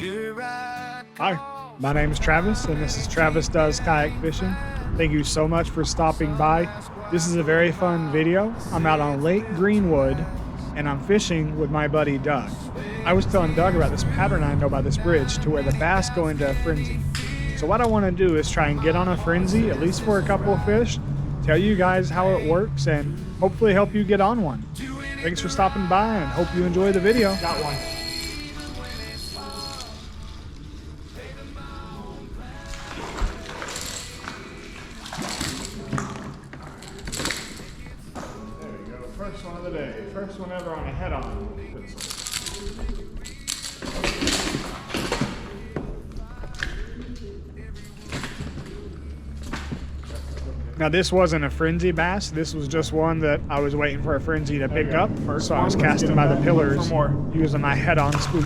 Hi, my name is Travis, and this is Travis Does Kayak Fishing. Thank you so much for stopping by. This is a very fun video. I'm out on Lake Greenwood, and I'm fishing with my buddy Doug. I was telling Doug about this pattern I know by this bridge to where the bass go into a frenzy. So what I want to do is try and get on a frenzy, at least for a couple of fish, tell you guys how it works, and hopefully help you get on one. Thanks for stopping by, and hope you enjoy the video. Got one. First one of the day. First one ever on a head-on. Now this wasn't a frenzy bass. This was just one that I was waiting for a frenzy to pick up. So I was casting by the pillars using my head-on spook.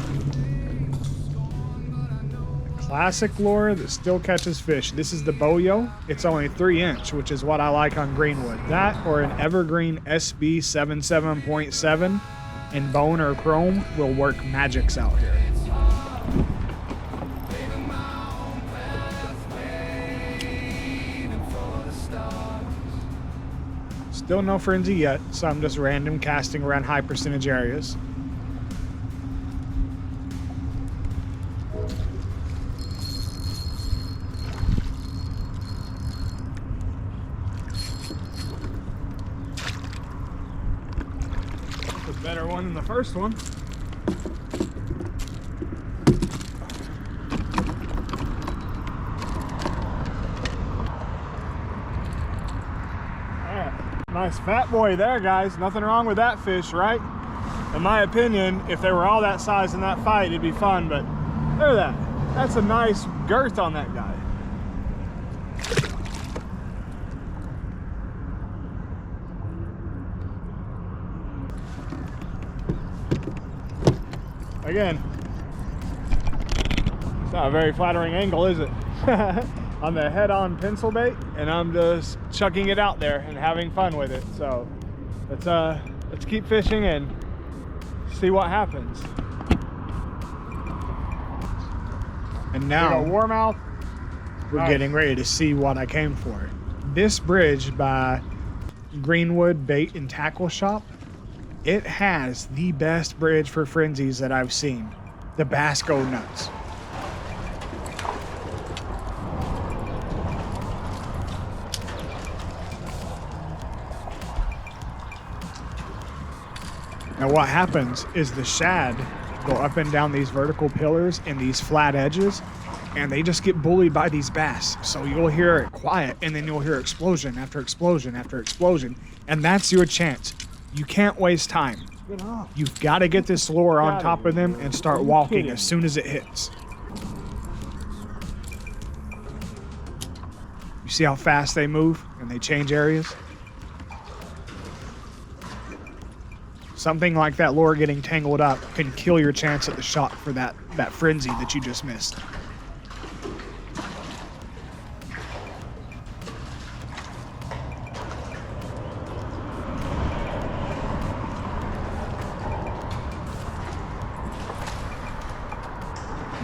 Classic lure that still catches fish. This is the Boyo. It's only 3-inch, which is what I like on Greenwood. That or an Evergreen SB 77.7 in bone or chrome will work magics out here. Still no frenzy yet, so I'm just random casting around high percentage areas. Better one than the first one. Nice fat boy there, guys. Nothing wrong with that fish, right? In my opinion, if they were all that size in that fight, it'd be fun, but look at that. That's a nice girth on that guy. Again, it's not a very flattering angle, is it? On the head-on pencil bait, and I'm just chucking it out there and having fun with it. So let's keep fishing and see what happens. And now warmouth. We're getting ready to see what I came for. This bridge by Greenwood Bait and Tackle Shop, it has the best bridge for frenzies that I've seen. The bass go nuts. Now what happens is the shad go up and down these vertical pillars and these flat edges, and they just get bullied by these bass. So you'll hear it quiet, and then you'll hear explosion after explosion after explosion, and that's your chance. You can't waste time. You've got to get this lure on top of them and start walking as soon as it hits. You see how fast they move and they change areas? Something like that lure getting tangled up can kill your chance at the shot for that frenzy that you just missed.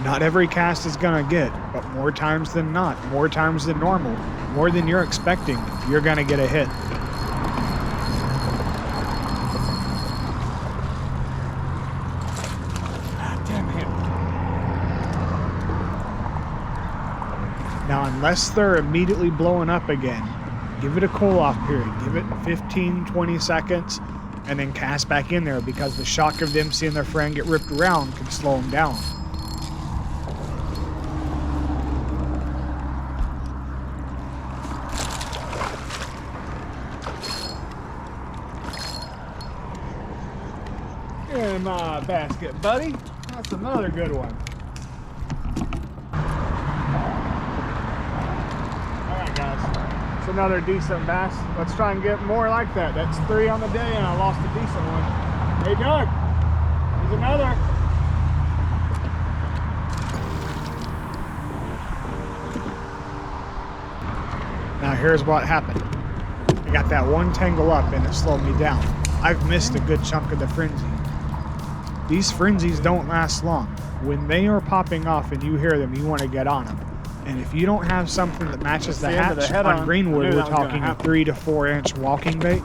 Not every cast is gonna get, but more times than not, more times than normal, more than you're expecting, you're gonna get a hit. Damn him. Now, unless they're immediately blowing up again, give it a cool-off period. Give it 15, 20 seconds, and then cast back in there, because the shock of them seeing their friend get ripped around can slow them down. In my basket, buddy. That's another good one. Alright, guys. It's another decent bass. Let's try and get more like that. That's 3 on the day, and I lost a decent one. Hey, Doug. Here's another. Now, here's what happened. I got that one tangle up, and it slowed me down. I've missed a good chunk of the frenzy. These frenzies don't last long. when they are popping off and you hear them, you want to get on them. And if you don't have something that matches the hatch, on Greenwood, we're talking a 3 to 4 inch walking bait,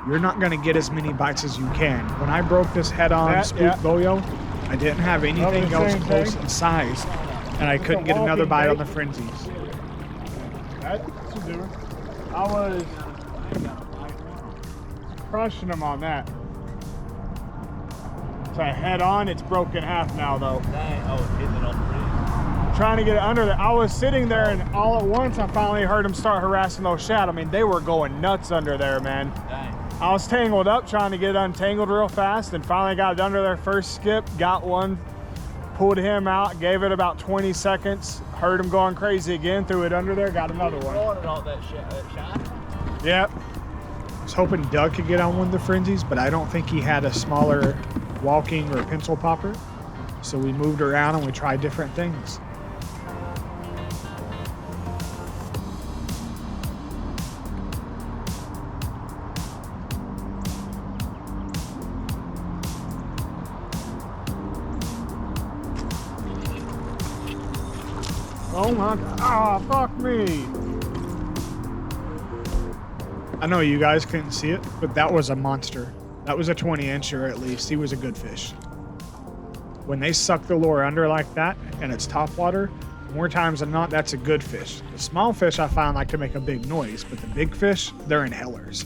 you're not going to get as many bites as you can. When I broke this Heddon Spook Boyo, I didn't have anything else close in size, and I couldn't get another bite on the Frenzies. That's what you're doing. I was crushing them on that. So head on, it's broken in half now though. Dang. Oh, it's hitting it off the bridge. Trying to get it under there. I was sitting there and all at once I finally heard them start harassing those shad. I mean, they were going nuts under there, man. Dang. I was tangled up trying to get it untangled real fast and finally got it under there first skip, got one, pulled him out, gave it about 20 seconds, heard him going crazy again, threw it under there, got another one. All that shad? Yep. I was hoping Doug could get on one of the Frenzies, but I don't think he had a smaller walking or pencil popper. So we moved around and we tried different things. Oh my God, ah, fuck me. I know you guys couldn't see it, but that was a monster. That was a 20-incher at least. He was a good fish. When they suck the lure under like that and it's top water, more times than not, that's a good fish. The small fish I find like to make a big noise, but the big fish, they're inhalers.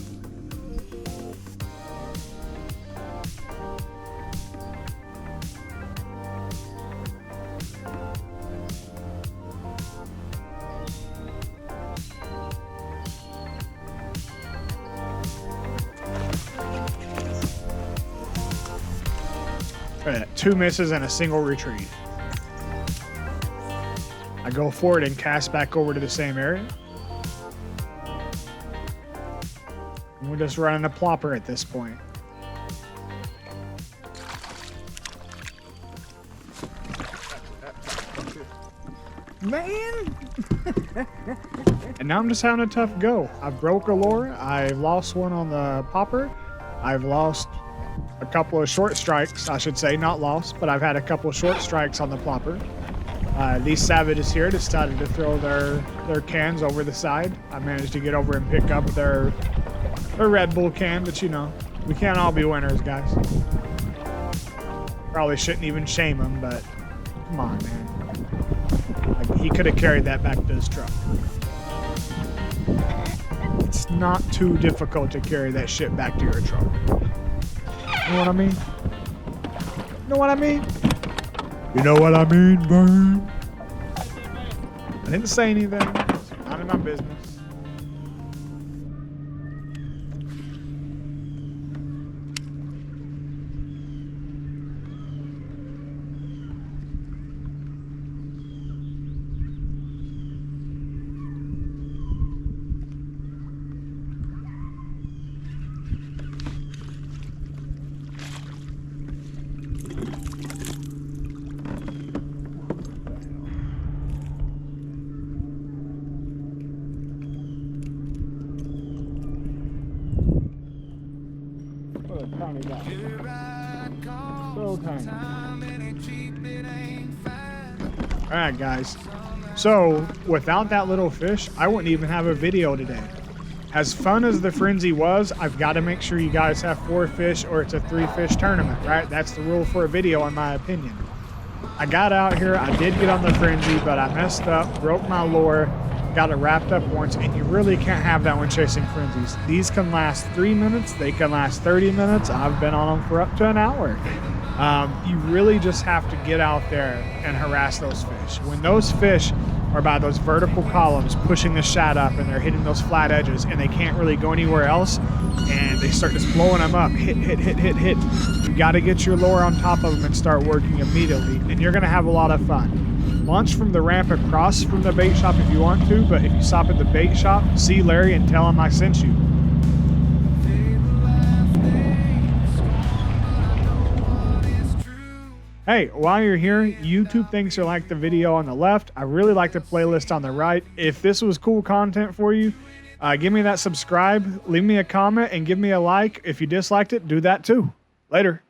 Two misses and a single retrieve. I go forward and cast back over to the same area. And we're just running a plopper at this point. Man! And now I'm just having a tough go. I broke a lure. I've lost one on the popper. I've lost a couple of short strikes, I should say, not lost, but I've had a couple of short strikes on the plopper. These savages here decided to throw their cans over the side. I managed to get over and pick up their Red Bull can, but you know, we can't all be winners, guys. Probably shouldn't even shame him, but come on, man. Like, he could have carried that back to his truck. It's not too difficult to carry that shit back to your truck. You know what I mean? You know what I mean? You know what I mean, babe? I didn't say anything. It's none of my business. Tiny guy. So tiny. All right, guys. So without that little fish, I wouldn't even have a video today. As fun as the frenzy was, I've got to make sure you guys have 4 fish or it's a 3-fish tournament, right? That's the rule for a video, in my opinion. I got out here, I did get on the frenzy, but I messed up, broke my lure, got it wrapped up once, and you really can't have that when chasing frenzies. These can last 3 minutes, they can last 30 minutes. I've been on them for up to an hour. You really just have to get out there and harass those fish. When those fish are by those vertical columns pushing the shad up and they're hitting those flat edges and they can't really go anywhere else, and they start just blowing them up, hit. You got to get your lure on top of them and start working immediately, and you're going to have a lot of fun. Launch from the ramp across from the bait shop if you want to, but if you stop at the bait shop, see Larry and tell him I sent you. Hey, while you're here, YouTube thinks you like the video on the left. I really like the playlist on the right. If this was cool content for you, give me that subscribe, leave me a comment, and give me a like. If you disliked it, do that too. Later.